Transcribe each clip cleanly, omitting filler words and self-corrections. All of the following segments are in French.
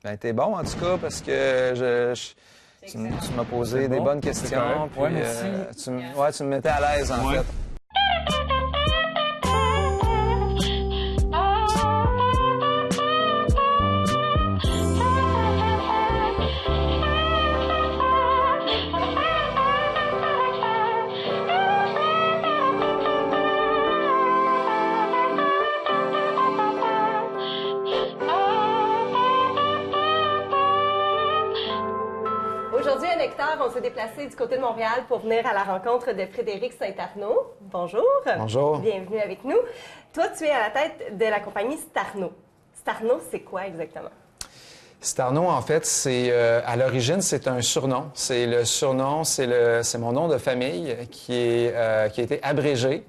Ben, t'es bon, en tout cas, parce que tu m'as posé des bon, bonnes c'est questions. correct. Puis, Ouais, merci. tu me mettais à l'aise, en Ouais. fait. Aujourd'hui, à Nectar, on s'est déplacé du côté de Montréal pour venir à la rencontre de Frédéric Saint-Arnaud. Bonjour. Bonjour. Bienvenue avec nous. Toi, tu es à la tête de la compagnie Starno. Starno, c'est quoi exactement? Starno, en fait, à l'origine, c'est un surnom. C'est le surnom, c'est mon nom de famille qui a été abrégé.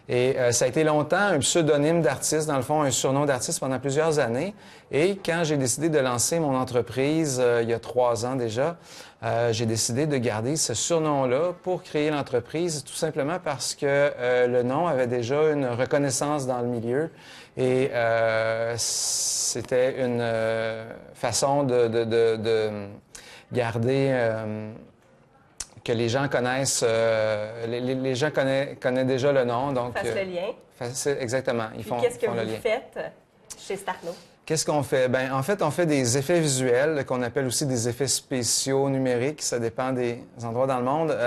Et ça a été longtemps un pseudonyme d'artiste, dans le fond, un surnom d'artiste pendant plusieurs années. Et quand j'ai décidé de lancer mon entreprise, il y a 3 ans déjà, j'ai décidé de garder ce surnom-là pour créer l'entreprise, tout simplement parce que le nom avait déjà une reconnaissance dans le milieu. Et c'était une façon de garder... que les gens connaissent, les gens connaissent déjà le nom. Donc, Fasse le lien. Exactement, Puis qu'est-ce que font le vous lien. faites chez Starno? Qu'est-ce qu'on fait? Ben, en fait, on fait des effets visuels qu'on appelle aussi des effets spéciaux numériques. Ça dépend des endroits dans le monde.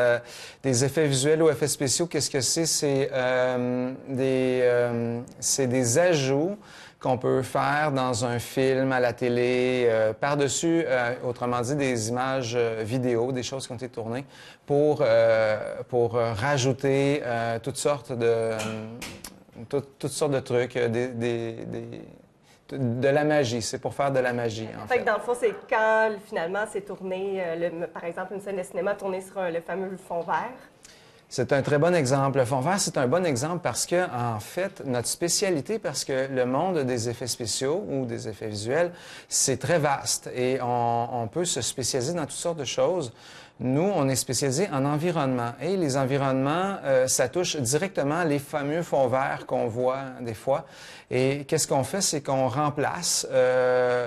Des effets visuels ou effets spéciaux, qu'est-ce que c'est? C'est des ajouts qu'on peut faire dans un film, à la télé, par-dessus, autrement dit, des images vidéo, des choses qui ont été tournées, pour rajouter toutes sortes de trucs, de la magie. C'est pour faire de la magie, en Fait fait. que dans le fond, c'est quand finalement c'est tourné, par exemple, une scène de cinéma tournée sur le fameux fond vert. C'est un très bon exemple. Le fond vert, c'est un bon exemple parce que, en fait, notre spécialité, parce que le monde des effets spéciaux ou des effets visuels, c'est très vaste et on peut se spécialiser dans toutes sortes de choses. Nous, on est spécialisé en environnement. Et les environnements, ça touche directement les fameux fonds verts qu'on voit des fois. Et qu'est-ce qu'on fait? C'est qu'on remplace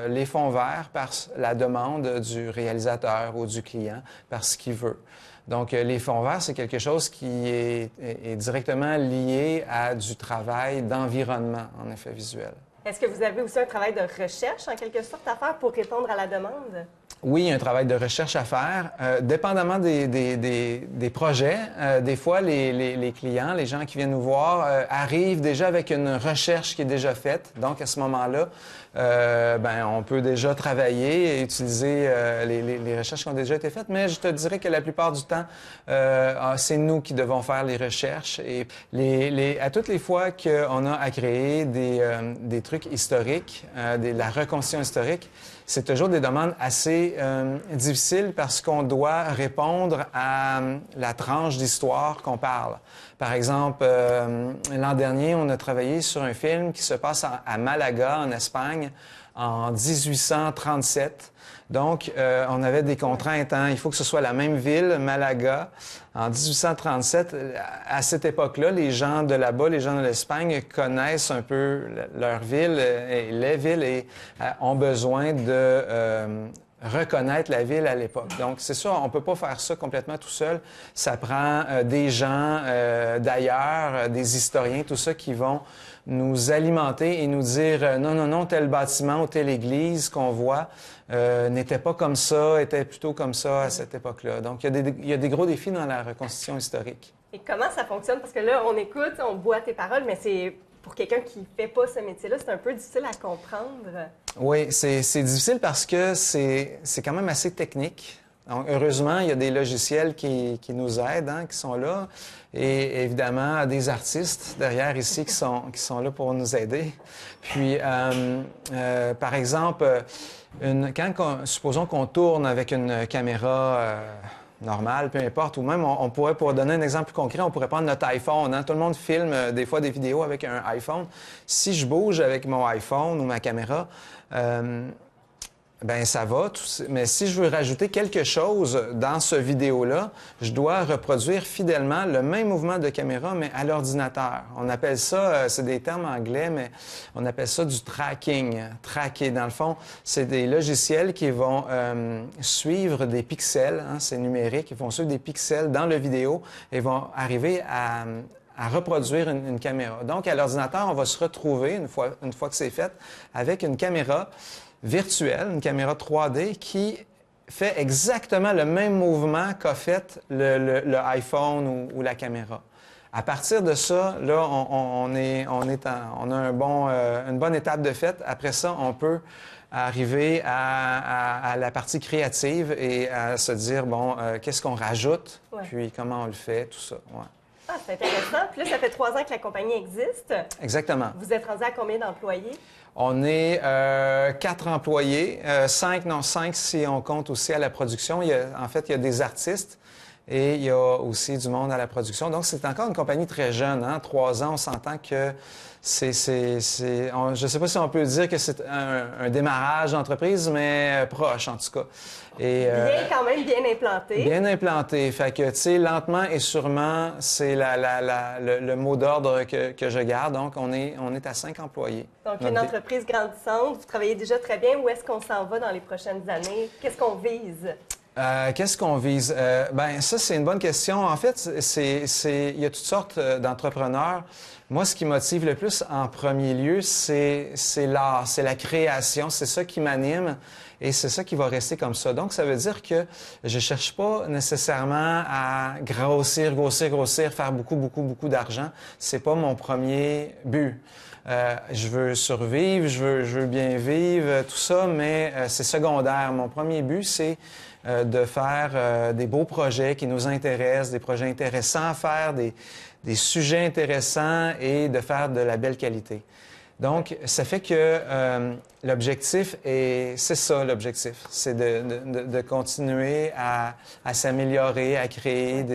les fonds verts par la demande du réalisateur ou du client, par ce qu'il veut. Donc, les fonds verts, c'est quelque chose qui est directement lié à du travail d'environnement en effet visuel. Est-ce que vous avez aussi un travail de recherche, en quelque sorte, à faire pour répondre à la demande? Oui, il y a un travail de recherche à faire. Dépendamment des projets, des fois, les clients, les gens qui viennent nous voir, arrivent déjà avec une recherche qui est déjà faite. Donc, à ce moment-là, on peut déjà travailler et utiliser les recherches qui ont déjà été faites. Mais je te dirais que la plupart du temps, c'est nous qui devons faire les recherches. Et à toutes les fois qu'on a à créer des trucs historiques, la reconstitution historique, c'est toujours des demandes assez difficiles parce qu'on doit répondre à la tranche d'histoire qu'on parle. Par exemple, l'an dernier, on a travaillé sur un film qui se passe à Malaga, en Espagne, en 1837. Donc, on avait des contraintes. Il faut que ce soit la même ville, Malaga, en 1837. À cette époque-là, les gens de là-bas, les gens de l'Espagne, connaissent un peu leur ville et les villes et ont besoin de reconnaître la ville à l'époque. Donc, c'est sûr, on peut pas faire ça complètement tout seul. Ça prend des gens d'ailleurs, des historiens, tout ça, qui vont nous alimenter et nous dire non, tel bâtiment ou telle église qu'on voit n'était pas comme ça, était plutôt comme ça à cette époque-là. Donc, il y a des gros défis dans la reconstitution historique. Et comment ça fonctionne? Parce que là, on écoute, on boit tes paroles, mais c'est pour quelqu'un qui ne fait pas ce métier-là, c'est un peu difficile à comprendre. Oui, c'est difficile parce que c'est quand même assez technique. Donc, heureusement, il y a des logiciels qui nous aident, qui sont là. Et évidemment, des artistes derrière ici qui sont là pour nous aider. Puis, par exemple, supposons qu'on tourne avec une caméra normale, peu importe, ou même on pourrait, pour donner un exemple plus concret, on pourrait prendre notre iPhone. Tout le monde filme des fois des vidéos avec un iPhone. Si je bouge avec mon iPhone ou ma caméra, Ben ça va, mais si je veux rajouter quelque chose dans ce vidéo-là, je dois reproduire fidèlement le même mouvement de caméra, mais à l'ordinateur. On appelle ça, c'est des termes anglais, mais on appelle ça du tracking. Tracker, dans le fond, c'est des logiciels qui vont suivre des pixels, hein, c'est numérique, ils vont suivre des pixels dans le vidéo et vont arriver à reproduire une caméra. Donc, à l'ordinateur, on va se retrouver, une fois que c'est fait, avec une caméra virtuelle, une caméra 3D qui fait exactement le même mouvement qu'a fait le iPhone ou la caméra. À partir de ça, là, on a une bonne étape de fait. Après ça, on peut arriver à la partie créative et à se dire, bon, qu'est-ce qu'on rajoute, puis comment on le fait, tout ça. Ouais. Ah, c'est intéressant. Puis là, ça fait 3 ans que la compagnie existe. Exactement. Vous êtes rendu à combien d'employés? On est 4 employés, 5 si on compte aussi à la production. En fait, il y a des artistes et il y a aussi du monde à la production. Donc, c'est encore une compagnie très jeune. Hein? 3 ans, on s'entend que je ne sais pas si on peut dire que c'est un démarrage d'entreprise, mais proche en tout cas. Et, quand même bien implanté. Bien implanté. Fait que, tu sais, lentement et sûrement, c'est le mot d'ordre que je garde. Donc, on est à 5 employés. Donc, une entreprise grandissante. Vous travaillez déjà très bien. Où est-ce qu'on s'en va dans les prochaines années? Qu'est-ce qu'on vise? Qu'est-ce qu'on vise? Ben ça, c'est une bonne question. En fait, il y a toutes sortes d'entrepreneurs. Moi, ce qui motive le plus en premier lieu, c'est l'art, c'est la création. C'est ça qui m'anime et c'est ça qui va rester comme ça. Donc, ça veut dire que je cherche pas nécessairement à grossir, faire beaucoup d'argent. C'est pas mon premier but. Je veux survivre, je veux bien vivre, tout ça, mais c'est secondaire. Mon premier but, c'est de faire des beaux projets qui nous intéressent, des projets intéressants à faire, des sujets intéressants et de faire de la belle qualité. Donc, ça fait que l'objectif c'est ça l'objectif, c'est de continuer à s'améliorer, à créer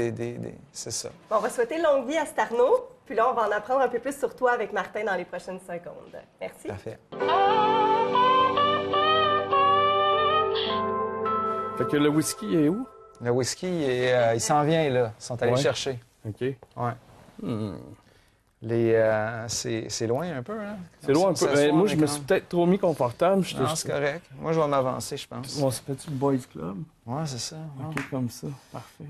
c'est ça. Bon, on va souhaiter longue vie à Starno, puis là, on va en apprendre un peu plus sur toi avec Martin dans les prochaines secondes. Merci. Parfait. Fait que le whisky est où? Le whisky, il s'en vient, là. Ils sont allés le chercher. OK. Ouais. C'est loin un peu, hein? C'est loin un peu. Ben, moi, je me suis peut-être trop mis confortable. Non, c'est correct. Moi, je vais m'avancer, je pense. On se fait-tu le Boys Club? Ouais, c'est ça. Ouais. OK, comme ça. Parfait.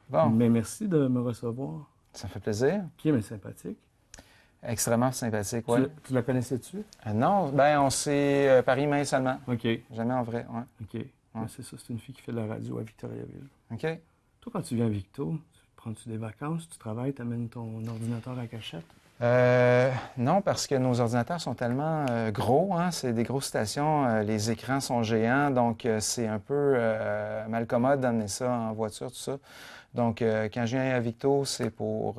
Bon. Mais merci de me recevoir. Ça me fait plaisir. Qui est mais sympathique? Extrêmement sympathique, oui. Tu la connaissais-tu? Non, ben on s'est par email seulement. OK. Jamais en vrai, ouais. OK. Ouais. C'est ça, c'est une fille qui fait de la radio à Victoriaville. OK. Toi, quand tu viens à Victo, prends-tu des vacances, tu travailles, tu amènes ton ordinateur à cachette? Non, parce que nos ordinateurs sont tellement gros, hein, c'est des grosses stations, les écrans sont géants, donc c'est un peu malcommode d'amener ça en voiture, tout ça. Donc, quand je viens à Victo, c'est pour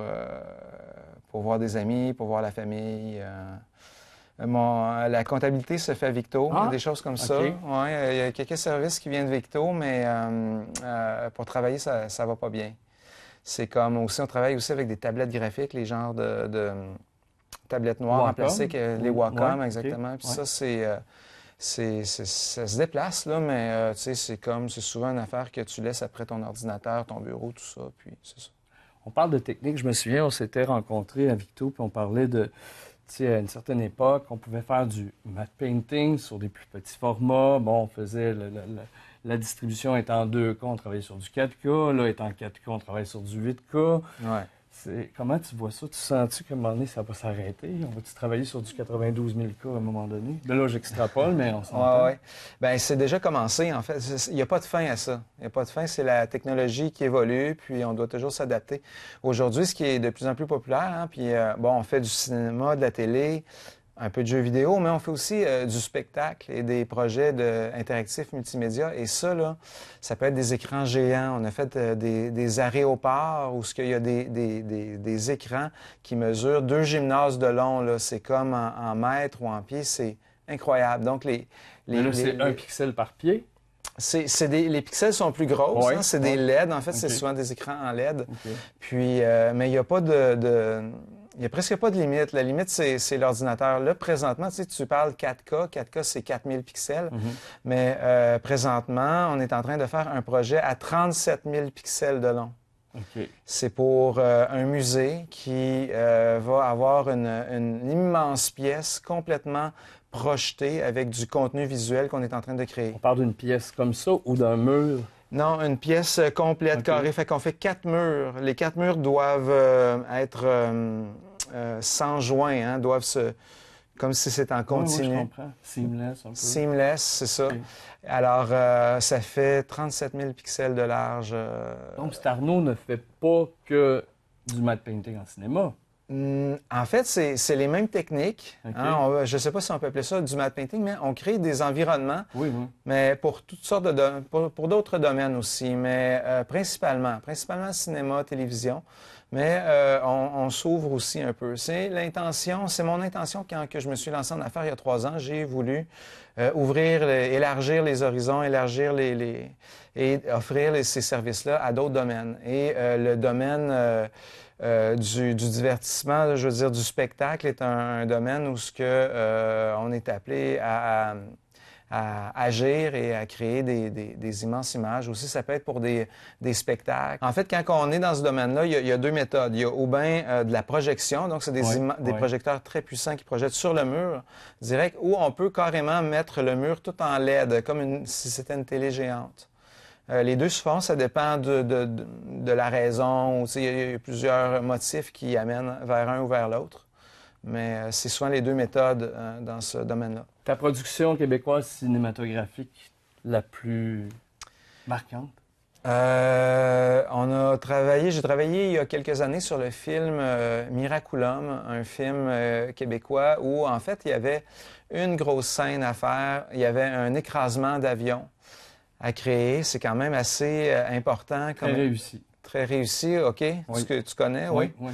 voir des amis, pour voir la famille. La comptabilité se fait à Victo, des choses comme ça. Okay. Ouais, il y a quelques services qui viennent de Victo, mais pour travailler, ça va pas bien. C'est comme aussi, on travaille aussi avec des tablettes graphiques, les genres de tablettes noires en plastique, les Wacom, exactement. Puis ça, ça se déplace, là, mais tu sais, c'est souvent une affaire que tu laisses après ton ordinateur, ton bureau, tout ça, puis c'est ça. On parle de technique. Je me souviens, on s'était rencontrés à Victo, puis on parlait de, tu sais, à une certaine époque, on pouvait faire du matte painting sur des plus petits formats. Bon, on faisait la distribution est en 2K, on travaillait sur du 4K. Là, est en 4K, on travaille sur du 8K. Ouais. Comment tu vois ça? Tu sens-tu qu'à un moment donné, ça va s'arrêter? On va-tu travailler sur du 92 000 K à un moment donné? De là, j'extrapole, mais on s'entend. Oui. Bien, c'est déjà commencé, en fait. Il n'y a pas de fin à ça. Il n'y a pas de fin. C'est la technologie qui évolue, puis on doit toujours s'adapter. Aujourd'hui, ce qui est de plus en plus populaire, hein, puis bon, on fait du cinéma, de la télé, un peu de jeux vidéo, mais on fait aussi du spectacle et des projets interactifs multimédia. Et ça, là, ça peut être des écrans géants. On a fait des aéroports où il y a des écrans qui mesurent 2 gymnases de long. Là. C'est comme en mètres ou en pieds. C'est incroyable. Donc, c'est 1 pixel par pied? Les pixels sont plus grosses. Ouais, hein, c'est des LED. En fait, c'est souvent des écrans en LED. Okay. Puis, mais il n'y a pas Il n'y a presque pas de limite. La limite, c'est l'ordinateur. Là, présentement, tu sais, tu parles 4K. 4K, c'est 4000 pixels. Mais présentement, on est en train de faire un projet à 37 000 pixels de long. OK. C'est pour un musée qui va avoir une immense pièce complètement projetée avec du contenu visuel qu'on est en train de créer. On parle d'une pièce comme ça ou d'un mur? Non, une pièce complète, OK. carrée. Fait qu'on fait 4 murs. Les 4 murs doivent être sans joint, hein, doivent se... comme si c'était en continu. Oui, je comprends. Seamless, un peu. Seamless, c'est ça. OK. Alors, ça fait 37 000 pixels de large. Donc, Starno ne fait pas que du matte painting en cinéma. En fait, c'est les mêmes techniques. OK. Hein, je ne sais pas si on peut appeler ça du matte painting, mais on crée des environnements, Oui, oui. mais pour toutes sortes pour d'autres domaines aussi, mais principalement cinéma, télévision. Mais on s'ouvre aussi un peu. C'est mon intention quand que je me suis lancé en affaires il y a 3 ans. J'ai voulu élargir les horizons, et offrir ces services-là à d'autres domaines. Et le domaine du divertissement, je veux dire du spectacle, est un domaine où on est appelé à agir et à créer des immenses images. Aussi, ça peut être pour des spectacles. En fait, quand on est dans ce domaine-là, il y a 2 méthodes. Il y a ou bien de la projection, donc c'est des projecteurs très puissants qui projettent sur le mur direct, ou on peut carrément mettre le mur tout en LED, comme si c'était une télé géante. Les deux se font, ça dépend de la raison. Il y a plusieurs motifs qui amènent vers un ou vers l'autre. Mais c'est souvent les 2 méthodes dans ce domaine-là. Ta production québécoise cinématographique la plus marquante? J'ai travaillé il y a quelques années sur le film Miraculum, un film québécois où, en fait, il y avait une grosse scène à faire. Il y avait un écrasement d'avion à créer. C'est quand même assez important. Très réussi. Très réussi, OK. Oui. Tu connais, Oui, oui.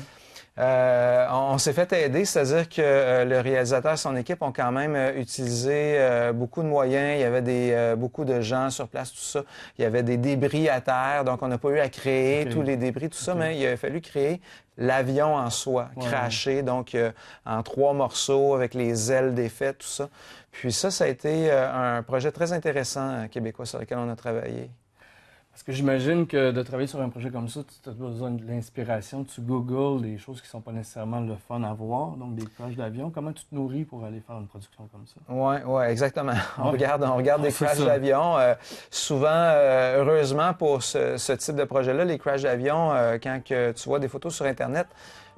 On s'est fait aider, c'est-à-dire que le réalisateur et son équipe ont quand même utilisé beaucoup de moyens. Il y avait beaucoup de gens sur place, tout ça. Il y avait des débris à terre, donc on n'a pas eu à créer tous les débris, tout ça, mais il a fallu créer l'avion en soi, craché, donc en 3 morceaux avec les ailes défaites, tout ça. Puis ça a été un projet très intéressant québécois sur lequel on a travaillé. Parce que j'imagine que de travailler sur un projet comme ça, tu as besoin de l'inspiration, tu googles des choses qui ne sont pas nécessairement le fun à voir, donc des crashs d'avion. Comment tu te nourris pour aller faire une production comme ça? Oui, exactement. On regarde des crashs d'avion. Souvent, heureusement pour ce type de projet-là, les crashs d'avion, quand tu vois des photos sur Internet,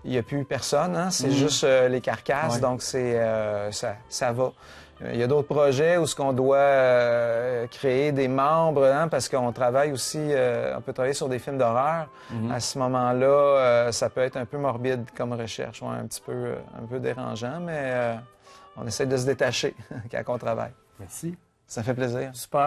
il n'y a plus personne, hein? C'est juste les carcasses, donc ça va. Il y a d'autres projets où on doit créer des membres, hein, parce qu'on travaille aussi, on peut travailler sur des films d'horreur. À ce moment-là, ça peut être un peu morbide comme recherche, un peu dérangeant, mais on essaie de se détacher quand on travaille. Merci. Ça fait plaisir. Super.